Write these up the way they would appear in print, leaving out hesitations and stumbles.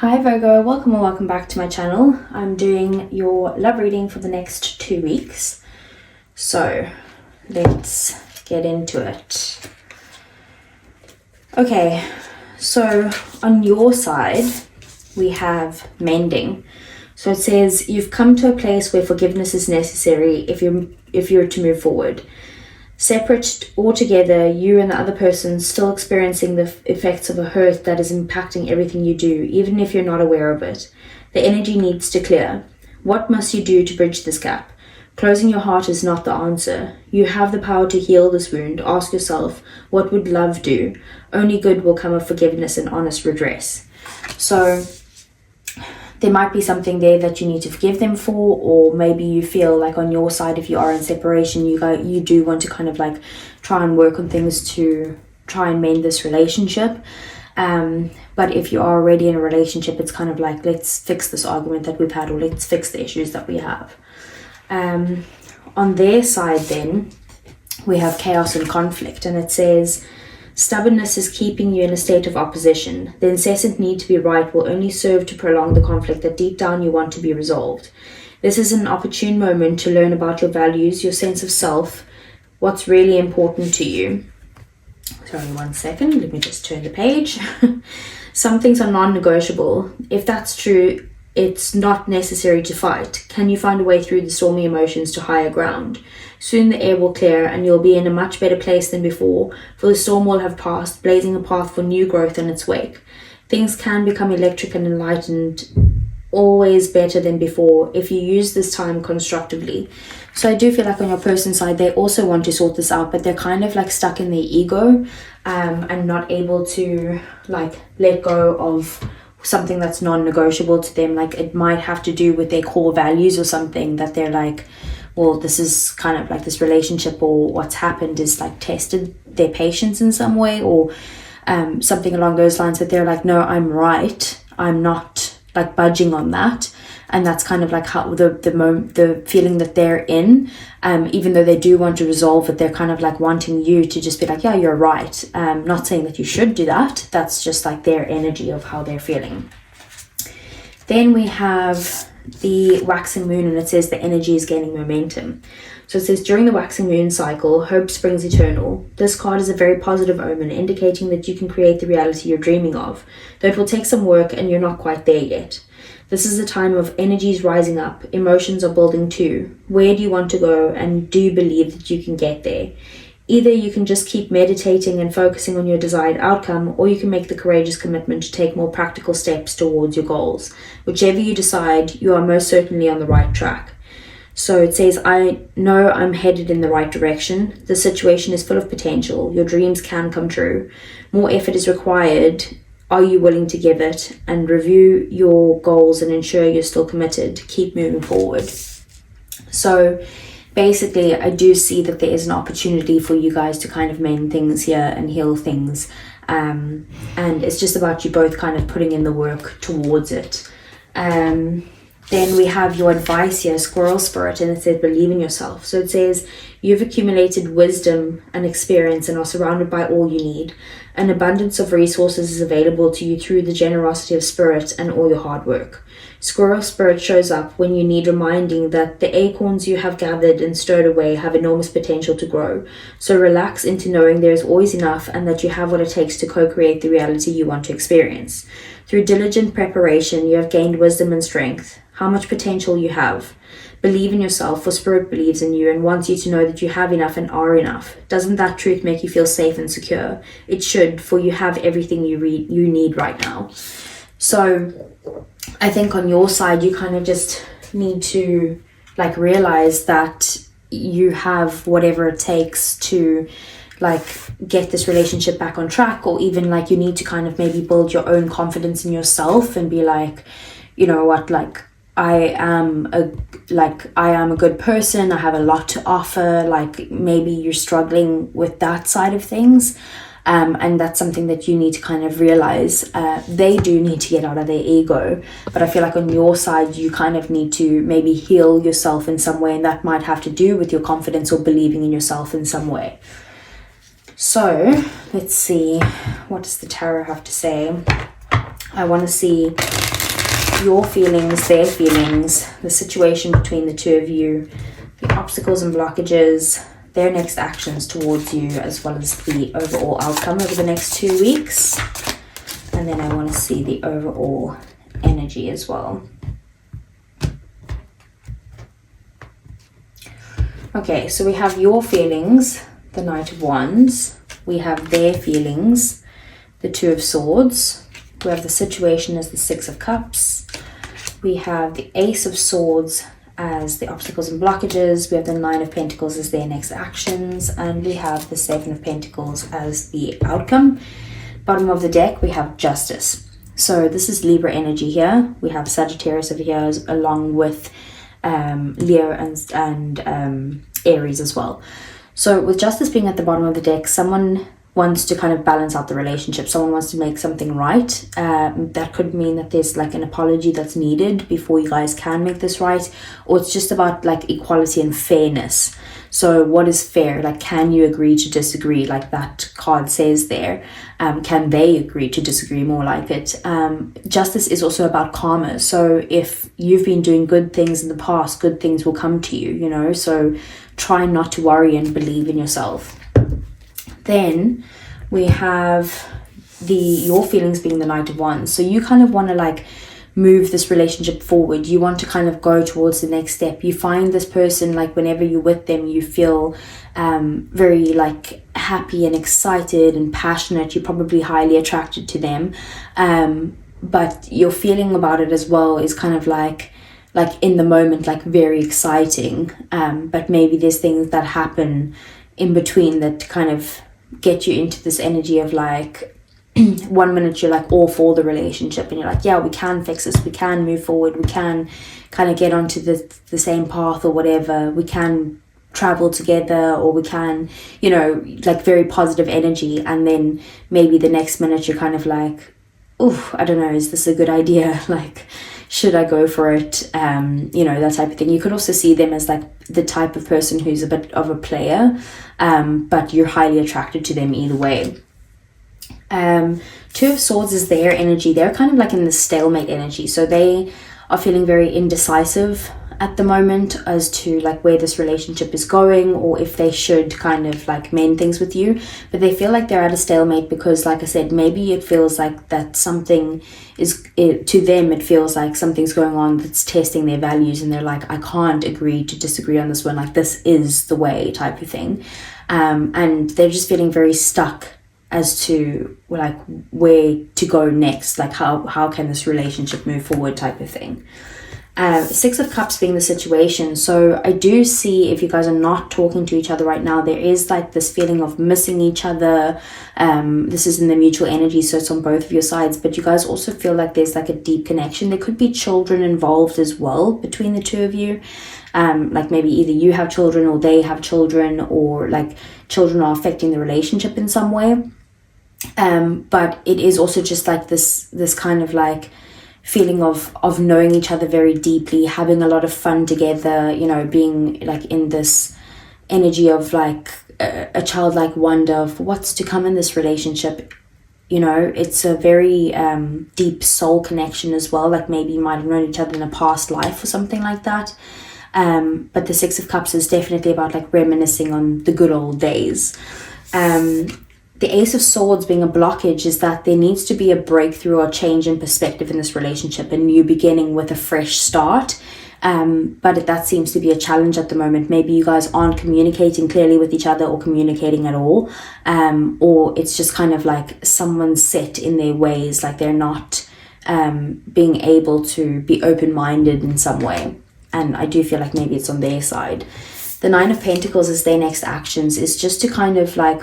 Hi Virgo, welcome or welcome back to my channel. I'm doing your love reading for the next 2 weeks. So let's get into it. Okay, so on your side, we have mending. So it says you've come to a place where forgiveness is necessary if you're to move forward. Separate altogether, you and the other person still experiencing the effects of a hurt that is impacting everything you do, even if you're not aware of it. The energy needs to clear. What must you do to bridge this gap? Closing your heart is not the answer. You have the power to heal this wound. Ask yourself, what would love do? Only good will come of forgiveness and honest redress. So there might be something there that you need to forgive them for, or maybe you feel like on your side, if you are in separation, you do want to kind of like try and work on things to try and mend this relationship. But if you are already in a relationship, it's kind of like, let's fix this argument that we've had, or let's fix the issues that we have. On their side then, we have chaos and conflict, and it says, stubbornness is keeping you in a state of opposition. The incessant need to be right will only serve to prolong the conflict that deep down you want to be resolved. This is an opportune moment to learn about your values, your sense of self, what's really important to you. Sorry, 1 second. Let me just turn the page. Some things are non-negotiable. If that's true, it's not necessary to fight. Can you find a way through the stormy emotions to higher ground? Soon the air will clear and you'll be in a much better place than before, for the storm will have passed, blazing a path for new growth in its wake. Things can become electric and enlightened, always better than before, if you use this time constructively. So I do feel like on your person's side, they also want to sort this out, but they're kind of like stuck in their ego and not able to like let go of something that's non-negotiable to them. Like it might have to do with their core values or something that they're like, well, this is kind of like this relationship or what's happened is like tested their patience in some way, or something along those lines, that they're like, no, I'm right, I'm not like budging on that. And that's kind of like how the feeling that they're in, even though they do want to resolve it, they're kind of like wanting you to just be like, yeah, you're right. Not saying that you should do that. That's just like their energy of how they're feeling. Then we have the waxing moon, and it says the energy is gaining momentum. So it says, during the waxing moon cycle, hope springs eternal. This card is a very positive omen, indicating that you can create the reality you're dreaming of, though it will take some work and you're not quite there yet. This is a time of energies rising up, emotions are building too. Where do you want to go, and do you believe that you can get there? Either you can just keep meditating and focusing on your desired outcome, or you can make the courageous commitment to take more practical steps towards your goals. Whichever you decide, you are most certainly on the right track. So it says, I know I'm headed in the right direction. The situation is full of potential. Your dreams can come true. More effort is required. Are you willing to give it? And review your goals and ensure you're still committed. Keep moving forward. So basically, I do see that there is an opportunity for you guys to kind of mend things here and heal things. And it's just about you both kind of putting in the work towards it. Then we have your advice here, squirrel spirit, and it says, believe in yourself. So it says, you've accumulated wisdom and experience and are surrounded by all you need. An abundance of resources is available to you through the generosity of spirit and all your hard work. Squirrel spirit shows up when you need reminding that the acorns you have gathered and stowed away have enormous potential to grow. So relax into knowing there is always enough and that you have what it takes to co-create the reality you want to experience. Through diligent preparation, you have gained wisdom and strength. How much potential you have. Believe in yourself, for spirit believes in you and wants you to know that you have enough and are enough. Doesn't that truth make you feel safe and secure? It should, for you have everything you need right now. So I think on your side, you kind of just need to like realize that you have whatever it takes to like get this relationship back on track, or even like you need to kind of maybe build your own confidence in yourself and be like, you know what, like I am a good person, I have a lot to offer. Like maybe you're struggling with that side of things, and that's something that you need to kind of realize. They do need to get out of their ego, but I feel like on your side you kind of need to maybe heal yourself in some way, and that might have to do with your confidence or believing in yourself in some way. So let's see, what does the tarot have to say? I want to see your feelings, their feelings, the situation between the two of you, the obstacles and blockages, their next actions towards you, as well as the overall outcome over the next 2 weeks. And then I want to see the overall energy as well. Okay, so we have your feelings, the Knight of Wands. We have their feelings, the Two of Swords. We have the situation as the Six of Cups. We have the Ace of Swords as the obstacles and blockages. We have the Nine of Pentacles as their next actions. And we have the Seven of Pentacles as the outcome. Bottom of the deck, we have Justice. So this is Libra energy here. We have Sagittarius over here along with Leo and Aries as well. So with Justice being at the bottom of the deck, someone wants to kind of balance out the relationship. Someone wants to make something right. That could mean that there's like an apology that's needed before you guys can make this right, or it's just about like equality and fairness. So what is fair? Like, can you agree to disagree, like that card says there? Can they agree to disagree, more like it? Justice is also about karma. So if you've been doing good things in the past, good things will come to you, you know? So try not to worry and believe in yourself. Then we have your feelings being the Knight of Wands. So you kind of want to like move this relationship forward. You want to kind of go towards the next step. You find this person, like whenever you're with them, you feel very like happy and excited and passionate. You're probably highly attracted to them. But your feeling about it as well is kind of like in the moment, like very exciting. But maybe there's things that happen in between that kind of get you into this energy of like 1 minute you're like all for the relationship and you're like, yeah, we can fix this, we can move forward, we can kind of get onto the same path or whatever, we can travel together, or we can, you know, like very positive energy. And then maybe the next minute you're kind of like, oh, I don't know, is this a good idea? Like, should I go for it? You know, that type of thing. You could also see them as like the type of person who's a bit of a player, but you're highly attracted to them either way. Two of Swords is their energy. They're kind of like in the stalemate energy. So they are feeling very indecisive at the moment as to like where this relationship is going, or if they should kind of like mend things with you. But they feel like they're at a stalemate because, like I said, maybe it feels like that something is, to them it feels like something's going on that's testing their values, and they're like, I can't agree to disagree on this one, like this is the way type of thing. And they're just feeling very stuck as to like where to go next, like how can this relationship move forward type of thing. Six of Cups being the situation. So I do see, if you guys are not talking to each other right now, there is like this feeling of missing each other. This is in the mutual energy, so it's on both of your sides, but you guys also feel like there's like a deep connection. There could be children involved as well between the two of you. Like maybe either you have children or they have children, or like children are affecting the relationship in some way. But it is also just like this kind of like feeling of knowing each other very deeply, having a lot of fun together, you know, being like in this energy of like a childlike wonder of what's to come in this relationship. You know, it's a very deep soul connection as well. Like maybe you might have known each other in a past life or something like that. But the Six of Cups is definitely about like reminiscing on the good old days. The Ace of Swords being a blockage is that there needs to be a breakthrough or change in perspective in this relationship, a new beginning with a fresh start. But that seems to be a challenge at the moment. Maybe you guys aren't communicating clearly with each other or communicating at all. Or it's just kind of like someone's set in their ways, like they're not being able to be open-minded in some way. And I do feel like maybe it's on their side. The Nine of Pentacles is their next actions, is just to kind of like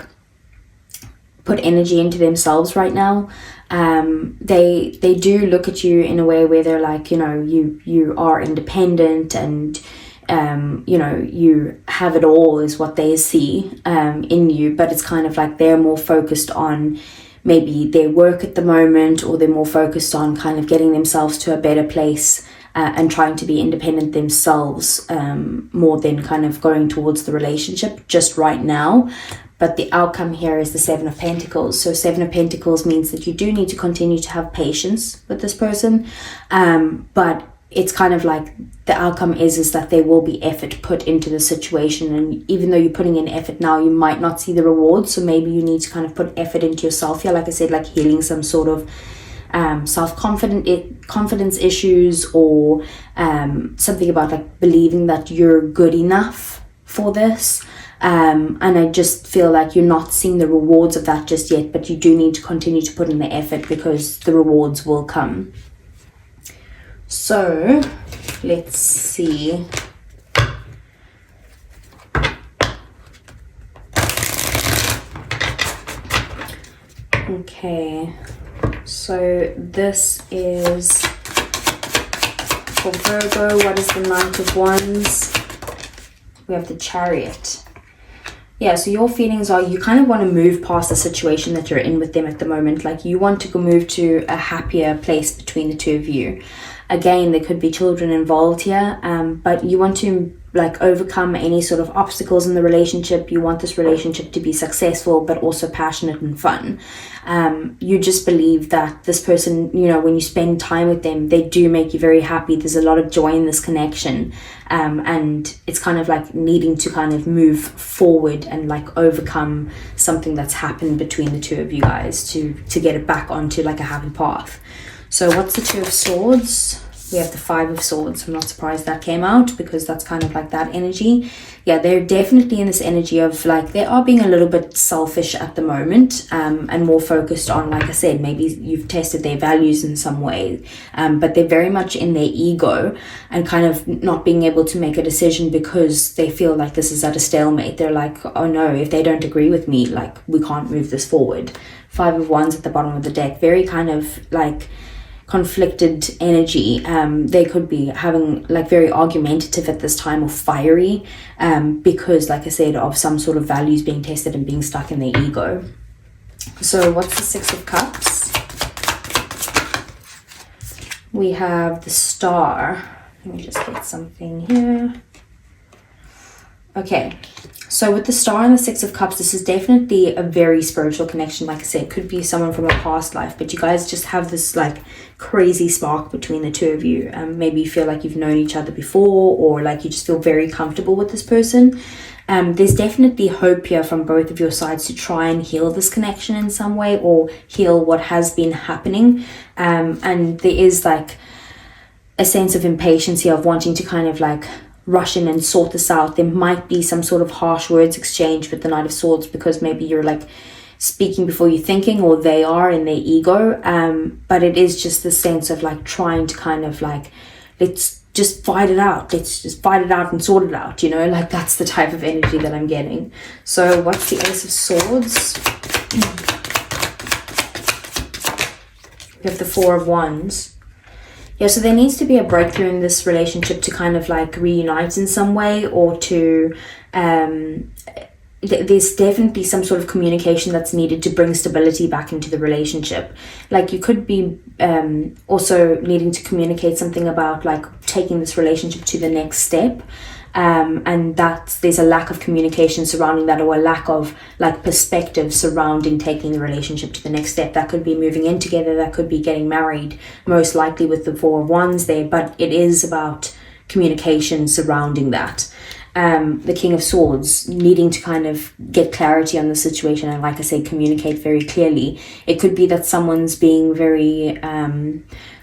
put energy into themselves right now. They do look at you in a way where they're like, you know, you are independent and you know, you have it all is what they see in you. But it's kind of like they're more focused on maybe their work at the moment, or they're more focused on kind of getting themselves to a better place and trying to be independent themselves, more than kind of going towards the relationship just right now. But the outcome here is the Seven of Pentacles. So Seven of Pentacles means that you do need to continue to have patience with this person. But it's kind of like the outcome is that there will be effort put into the situation. And even though you're putting in effort now, you might not see the rewards. So maybe you need to kind of put effort into yourself here. Like I said, like healing some sort of confidence issues, or something about like believing that you're good enough for this. And I just feel like you're not seeing the rewards of that just yet, but you do need to continue to put in the effort because the rewards will come. So let's see. Okay, so this is for Virgo. What is the Knight of Wands? We have the Chariot. Yeah, so your feelings are you kind of want to move past the situation that you're in with them at the moment. Like you want to go move to a happier place between the two of you. Again, there could be children involved here, but you want to like overcome any sort of obstacles in the relationship. You want this relationship to be successful, but also passionate and fun. You just believe that this person, you know, when you spend time with them, they do make you very happy. There's a lot of joy in this connection. And it's kind of like needing to kind of move forward and like overcome something that's happened between the two of you guys to get it back onto like a happy path. So what's the Two of Swords? We have the Five of Swords. I'm not surprised that came out because that's kind of like that energy. Yeah, they're definitely in this energy of like they are being a little bit selfish at the moment, and more focused on, like I said, maybe you've tested their values in some way, but they're very much in their ego and kind of not being able to make a decision because they feel like this is at a stalemate. They're like, oh no, if they don't agree with me, like we can't move this forward. Five of Wands at the bottom of the deck, very kind of like conflicted energy. They could be having like very argumentative at this time, or fiery, because like I said, of some sort of values being tested and being stuck in their ego. So what's the Six of Cups? We have the Star. Let me just get something here. Okay, so with the Star and the Six of Cups, this is definitely a very spiritual connection. Like I said, it could be someone from a past life, but you guys just have this like crazy spark between the two of you. Maybe you feel like you've known each other before, or like you just feel very comfortable with this person. There's definitely hope here from both of your sides to try and heal this connection in some way, or heal what has been happening. And there is like a sense of impatience here of wanting to kind of like rush in and sort this out. There might be some sort of harsh words exchange with the Knight of Swords because maybe you're like speaking before you're thinking, or they are in their ego. But it is just the sense of like trying to kind of like, let's just fight it out. Let's just fight it out and sort it out, you know, like that's the type of energy that I'm getting. So what's the Ace of Swords? We have the Four of Wands. Yeah, so there needs to be a breakthrough in this relationship to kind of like reunite in some way, or to there's definitely some sort of communication that's needed to bring stability back into the relationship. Like you could be also needing to communicate something about like taking this relationship to the next step, and that there's a lack of communication surrounding that, or a lack of like perspective surrounding taking the relationship to the next step. That could be moving in together, that could be getting married, most likely with the Four of Wands there, but it is about communication surrounding that. The King of Swords, needing to kind of get clarity on the situation and, like I said, communicate very clearly. It could be that someone's being very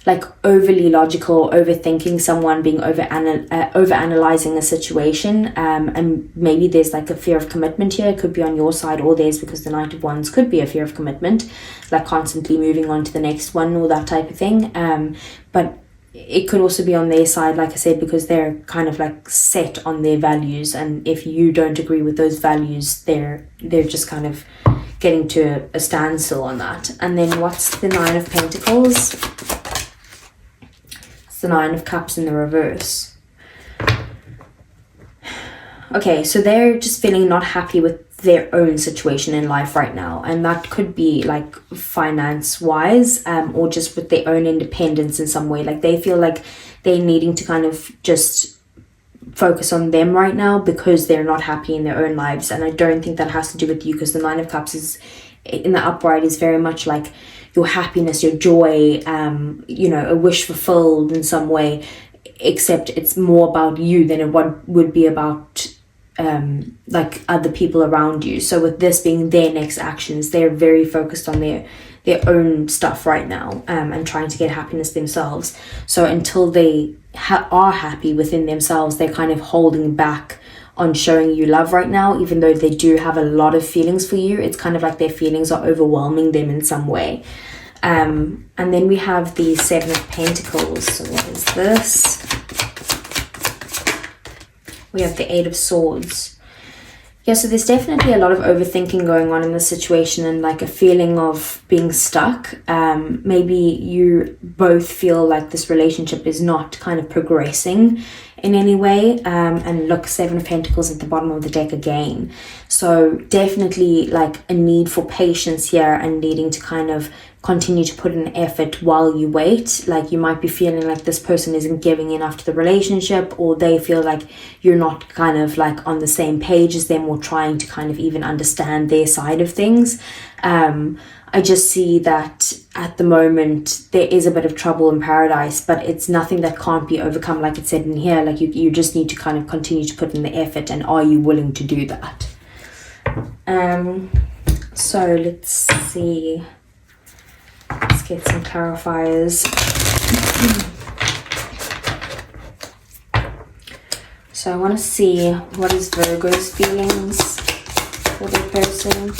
like overly logical, overthinking someone, being overanalyzing a situation, and maybe there's like a fear of commitment here. It could be on your side or theirs, because the Knight of Wands could be a fear of commitment, like constantly moving on to the next one or that type of thing. But it could also be on their side, like I said, because they're kind of like set on their values, and if you don't agree with those values, they're just kind of getting to a standstill on that. And then what's the Nine of Pentacles? It's the Nine of Cups in the reverse. Okay, so they're just feeling not happy with their own situation in life right now, and that could be like finance wise, or just with their own independence in some way. Like they feel like they're needing to kind of just focus on them right now because they're not happy in their own lives. And I don't think that has to do with you, because the Nine of Cups is in the upright is very much like your happiness, your joy, a wish fulfilled in some way, except it's more about you than it would be about like other people around you. So with this being their next actions, they're very focused on their own stuff right now, and trying to get happiness themselves. So until they are happy within themselves, they're kind of holding back on showing you love right now, even though they do have a lot of feelings for you. It's kind of like their feelings are overwhelming them in some way. And then we have the Seven of Pentacles. So what is this? We have the Eight of Swords. Yeah, so there's definitely a lot of overthinking going on in the situation, and like a feeling of being stuck. Maybe you both feel like this relationship is not kind of progressing in any way. And look, Seven of Pentacles at the bottom of the deck again. So definitely like a need for patience here, and needing to kind of continue to put in effort while you wait. Like you might be feeling like this person isn't giving enough to the relationship, or they feel like you're not kind of like on the same page as them, or trying to kind of even understand their side of things. I just see that at the moment there is a bit of trouble in paradise, but it's nothing that can't be overcome. Like it said in here, like you just need to kind of continue to put in the effort, and are you willing to do that? So let's see. Let's get some clarifiers. So I want to see what is Virgo's feelings for their person.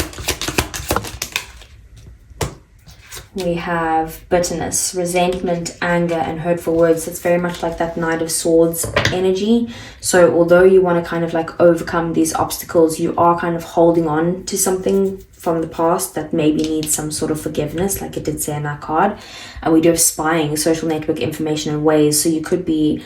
We have bitterness, resentment, anger, and hurtful words. It's very much like that Knight of Swords energy. So although you want to kind of like overcome these obstacles, you are kind of holding on to something from the past that maybe needs some sort of forgiveness, like it did say in that card. And we do have spying, social network information and ways. So you could be,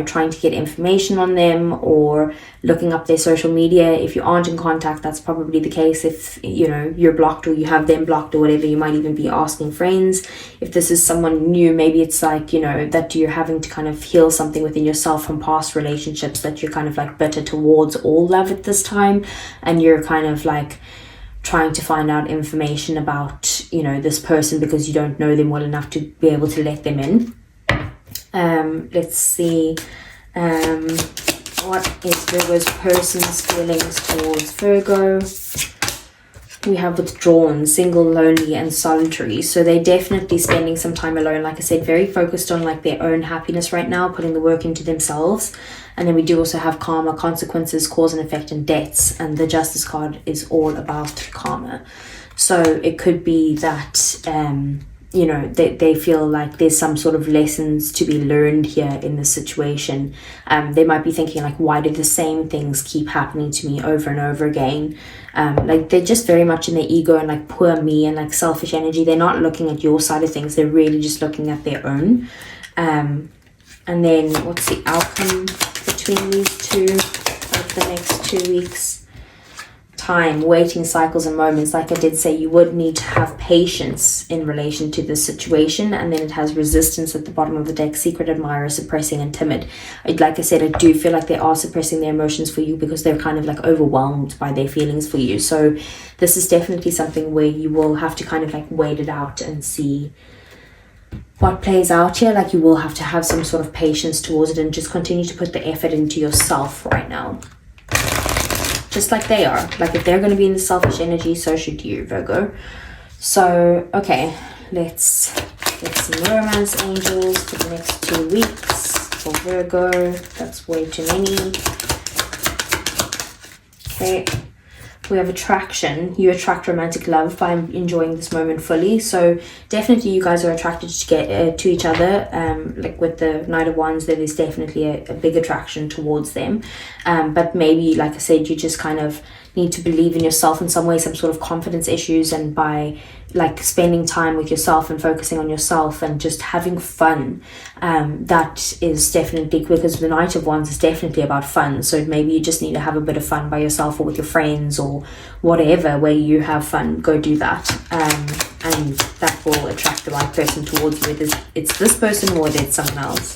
trying to get information on them, or looking up their social media. If you aren't in contact, that's probably the case. If you're blocked, or you have them blocked, or whatever, you might even be asking friends. If this is someone new, maybe it's like that you're having to kind of heal something within yourself from past relationships, that you're kind of like bitter towards all love at this time, and you're kind of like trying to find out information about this person because you don't know them well enough to be able to let them in. Let's see, what is Virgo's person's feelings towards Virgo? We have withdrawn, single, lonely, and solitary. So they're definitely spending some time alone. Like I said, very focused on like their own happiness right now, putting the work into themselves. And then we do also have karma, consequences, cause and effect, and debts. And the Justice card is all about karma. So it could be that, they feel like there's some sort of lessons to be learned here in this situation. They might be thinking like, why do the same things keep happening to me over and over again? Like they're just very much in their ego and like poor me and like selfish energy. They're not looking at your side of things. They're really just looking at their own. And then what's the outcome between these two over the next 2 weeks? Time, waiting cycles and moments. Like I did say, you would need to have patience in relation to this situation. And then it has resistance at the bottom of the deck, secret admirer, suppressing, and timid. Like I said, I do feel like they are suppressing their emotions for you because they're kind of like overwhelmed by their feelings for you. So this is definitely something where you will have to kind of like wait it out and see what plays out here. Like you will have to have some sort of patience towards it, and just continue to put the effort into yourself right now. Just like they are. Like if they're going to be in the selfish energy, so should you, Virgo. So, okay, let's get some romance angels for the next 2 weeks for Virgo. That's way too many. Okay. We have attraction. You attract romantic love by enjoying this moment fully. So definitely you guys are attracted to each other. Like with the Knight of Wands, there is definitely a big attraction towards them. But maybe, like I said, you just kind of need to believe in yourself in some way, some sort of confidence issues, and by like spending time with yourself and focusing on yourself and just having fun, that is definitely, because the Knight of Wands is definitely about fun. So maybe you just need to have a bit of fun by yourself or with your friends or whatever, where you have fun. Go do that, and that will attract the right person towards you, whether it's this person or it's someone else.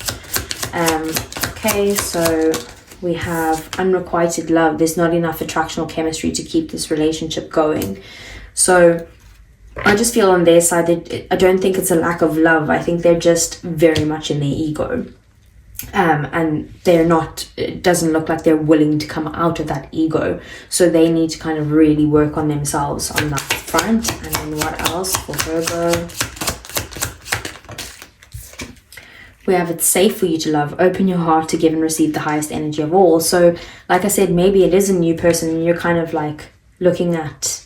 Okay, so we have unrequited love. There's not enough attraction or chemistry to keep this relationship going. So I just feel on their side that I don't think it's a lack of love. I think they're just very much in their ego. And they're not, it doesn't look like they're willing to come out of that ego. So they need to kind of really work on themselves on that front. And then what else for Virgo? We have it's safe for you to love. Open your heart to give and receive the highest energy of all. So like I said, maybe it is a new person and you're kind of like looking at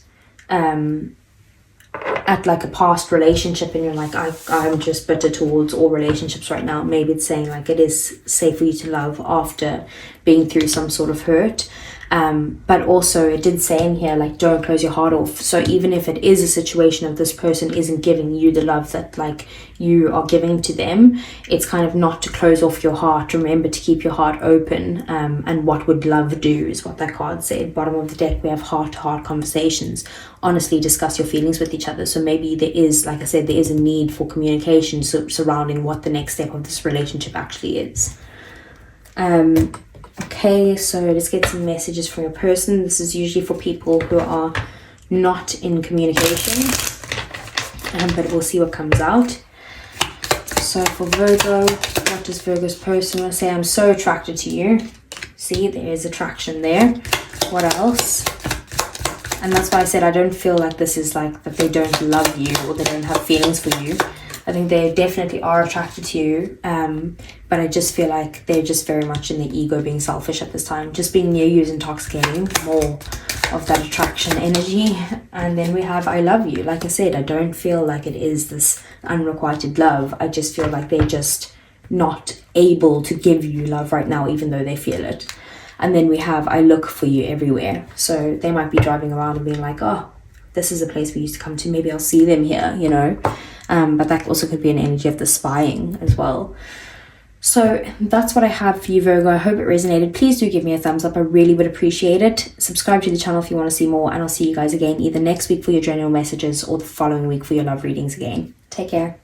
like a past relationship and you're like, I'm just bitter towards all relationships right now. Maybe it's saying like it is safe for you to love after being through some sort of hurt. But also it did say in here, like, don't close your heart off. So even if it is a situation of this person isn't giving you the love that like you are giving to them, it's kind of not to close off your heart. Remember to keep your heart open. And what would love do is what that card said. Bottom of the deck, we have heart-to-heart conversations. Honestly discuss your feelings with each other. So maybe there is, like I said, there is a need for communication surrounding what the next step of this relationship actually is. Okay, so let's get some messages from your person. This is usually for people who are not in communication, but we'll see what comes out. So for Virgo, what does Virgo's person want to say? I'm so attracted to you. See, there is attraction there. What else? And that's why I said I don't feel like this is like that they don't love you or they don't have feelings for you. I think they definitely are attracted to you, but I just feel like they're just very much in the ego, being selfish at this time. Just being near you is intoxicating, more of that attraction energy. And then we have I love you. Like I said, I don't feel like it is this unrequited love. I just feel like they're just not able to give you love right now, even though they feel it. And then we have I look for you everywhere. So they might be driving around and being like, oh, this is a place we used to come to. Maybe I'll see them here, you know. But that also could be an energy of the spying as well. So that's what I have for you, Virgo. I hope it resonated. Please do give me a thumbs up. I really would appreciate it. Subscribe to the channel if you want to see more. And I'll see you guys again either next week for your general messages or the following week for your love readings again. Take care.